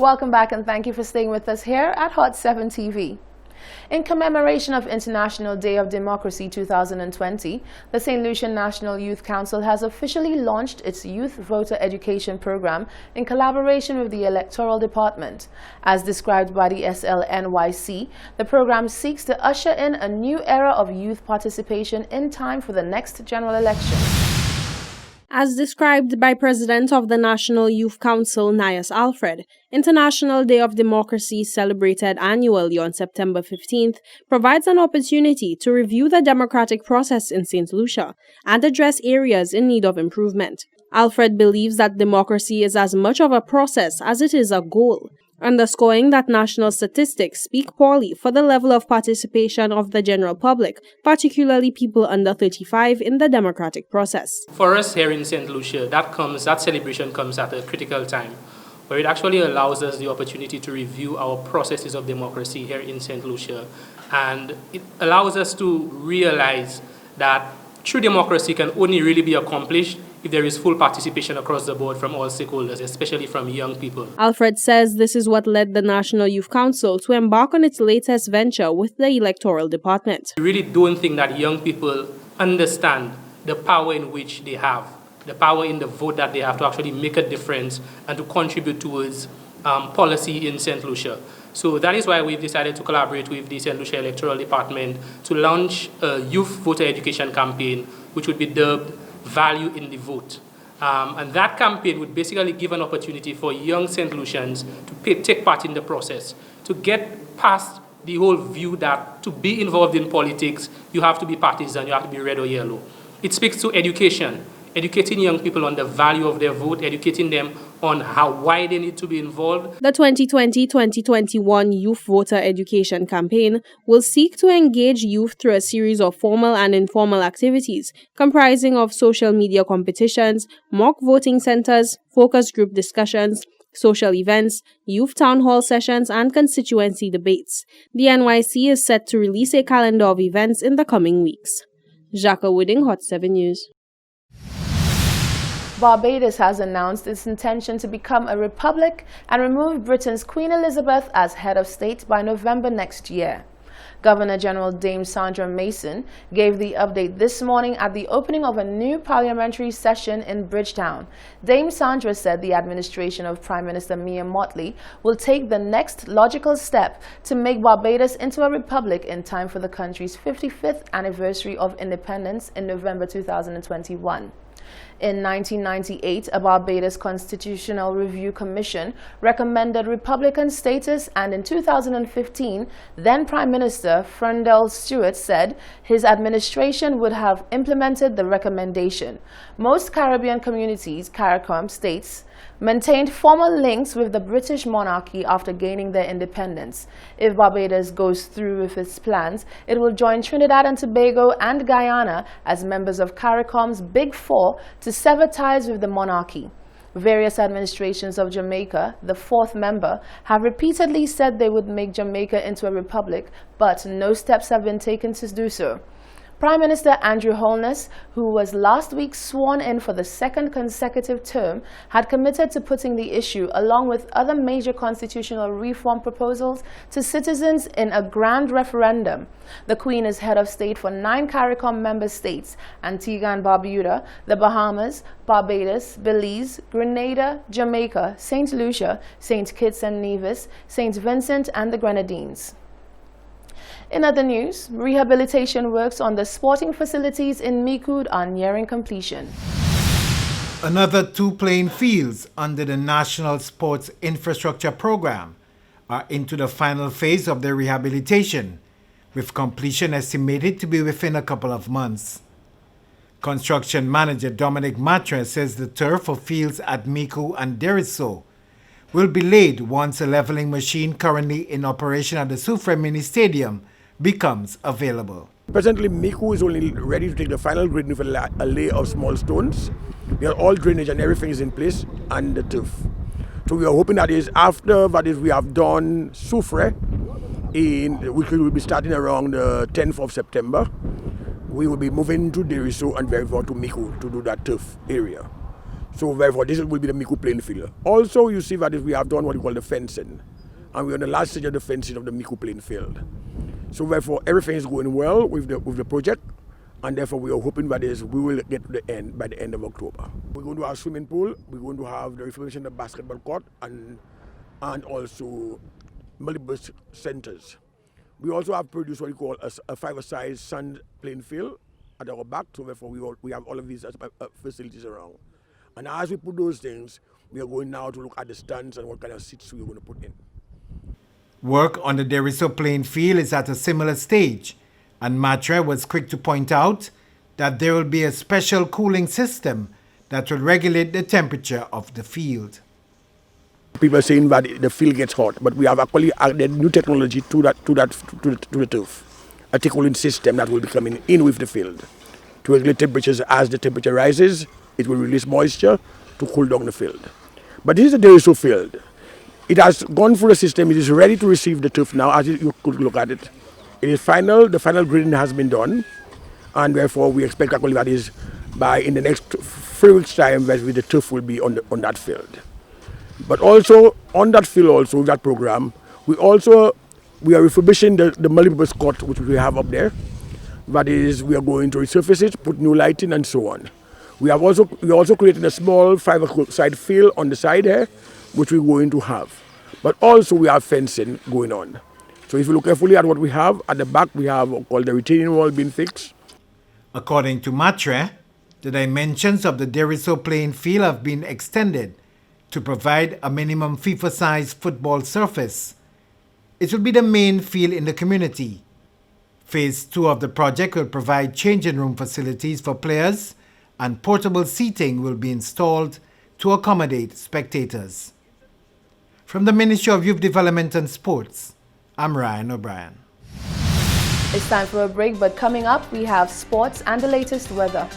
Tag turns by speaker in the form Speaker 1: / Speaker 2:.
Speaker 1: Welcome back and thank you for staying with us here at Hot 7 TV. In commemoration of International Day of Democracy 2020, the St. Lucian National Youth Council has officially launched its Youth Voter Education Program in collaboration with the Electoral Department. As described by the SLNYC, the program seeks to usher in a new era of youth participation in time for the next general election.
Speaker 2: As described by President of the National Youth Council, Nias Alfred, International Day of Democracy, celebrated annually on September 15th, provides an opportunity to review the democratic process in St. Lucia and address areas in need of improvement. Alfred believes that democracy is as much of a process as it is a goal, underscoring that national statistics speak poorly for the level of participation of the general public, particularly people under 35, in the democratic process.
Speaker 3: For us here in St. Lucia, that celebration comes at a critical time, where it actually allows us the opportunity to review our processes of democracy here in St. Lucia, and it allows us to realize that true democracy can only really be accomplished if there is full participation across the board from all stakeholders, especially from young people.
Speaker 2: Alfred says this is what led the National Youth Council to embark on its latest venture with the Electoral Department.
Speaker 3: I really don't think that young people understand the power in which they have, the power in the vote that they have to actually make a difference and to contribute towards policy in St. Lucia. So that is why we've decided to collaborate with the St. Lucia Electoral Department to launch a youth voter education campaign, which would be dubbed Value in the Vote. And that campaign would basically give an opportunity for young St. Lucians to take part in the process, to get past the whole view that to be involved in politics, you have to be partisan, you have to be red or yellow. It speaks to education, educating young people on the value of their vote, educating them on why they need to be involved.
Speaker 2: The 2020-2021 Youth Voter Education Campaign will seek to engage youth through a series of formal and informal activities comprising of social media competitions, mock voting centers, focus group discussions, social events, youth town hall sessions, and constituency debates. The NYC is set to release a calendar of events in the coming weeks. Jacques Wooding, Hot 7 News.
Speaker 1: Barbados has announced its intention to become a republic and remove Britain's Queen Elizabeth as head of state by November next year. Governor-General Dame Sandra Mason gave the update this morning at the opening of a new parliamentary session in Bridgetown. Dame Sandra said the administration of Prime Minister Mia Mottley will take the next logical step to make Barbados into a republic in time for the country's 55th anniversary of independence in November 2021. In 1998, a Barbados Constitutional Review Commission recommended Republican status, and in 2015, then Prime Minister Frundell Stewart said his administration would have implemented the recommendation. Most Caribbean communities, CARICOM states, maintained formal links with the British monarchy after gaining their independence. If Barbados goes through with its plans, it will join Trinidad and Tobago and Guyana as members of CARICOM's Big Four to sever ties with the monarchy. Various administrations of Jamaica, the fourth member, have repeatedly said they would make Jamaica into a republic, but no steps have been taken to do so. Prime Minister Andrew Holness, who was last week sworn in for the second consecutive term, had committed to putting the issue, along with other major constitutional reform proposals, to citizens in a grand referendum. The Queen is head of state for 9 CARICOM member states: Antigua and Barbuda, the Bahamas, Barbados, Belize, Grenada, Jamaica, St. Lucia, St. Kitts and Nevis, St. Vincent and the Grenadines. In other news, rehabilitation works on the sporting facilities in Micoud are nearing completion.
Speaker 4: Another 2 playing fields under the National Sports Infrastructure Program are into the final phase of their rehabilitation, with completion estimated to be within a couple of months. Construction manager Dominic Matra says the turf for fields at Micoud and Deriso will be laid once a leveling machine currently in operation at the Soufrière Mini Stadium becomes available.
Speaker 5: Presently, Micoud is only ready to take the final grading with a layer of small stones. We have all drainage and everything is in place, and the turf. So we are hoping that is after that is we have done Soufrière, which will be starting around the 10th of September. We will be moving to Deriso and very far to Micoud to do that turf area. So therefore, this will be the Miku playing field. Also, you see that we have done what we call the fencing. And we're on the last stage of the fencing of the Miku playing field. So therefore, everything is going well with the project. And therefore, we are hoping that we will get to the end by the end of October. We're going to have a swimming pool. We're going to have the refurbishment of the basketball court and also multiple centers. We also have produced what we call a five-a-side sand playing field at our back. So therefore, we have all of these facilities around. And as we put those things, we are going now to look at the stands and what kind of seats we're going to put in.
Speaker 4: Work on the Deriso playing field is at a similar stage, and Matre was quick to point out that there will be a special cooling system that will regulate the temperature of the field.
Speaker 5: People are saying that the field gets hot, but we have actually added new technology to the turf, a cooling system that will be coming in with the field to regulate temperatures. As the temperature rises, it will release moisture to cool down the field. But this is a Deriso field. It has gone through the system. It is ready to receive the turf now, as you could look at it. It is final. The final grading has been done, and therefore we expect actually that is in the next 3 weeks' time that the turf will be on that field. But also on that field, also that program, we are refurbishing the multi-purpose court which we have up there. That is, we are going to resurface it, put new lighting, and so on. We are also creating a small five-a-side field on the side here, which we're going to have. But also we have fencing going on. So if you look carefully at what we have, at the back we have what called the retaining wall being fixed.
Speaker 4: According to Matre, the dimensions of the Deriso playing field have been extended to provide a minimum FIFA-sized football surface. It will be the main field in the community. Phase 2 of the project will provide changing room facilities for players, and portable seating will be installed to accommodate spectators. From the Ministry of Youth Development and Sports, I'm Ryan O'Brien.
Speaker 1: It's time for a break, but coming up, we have sports and the latest weather.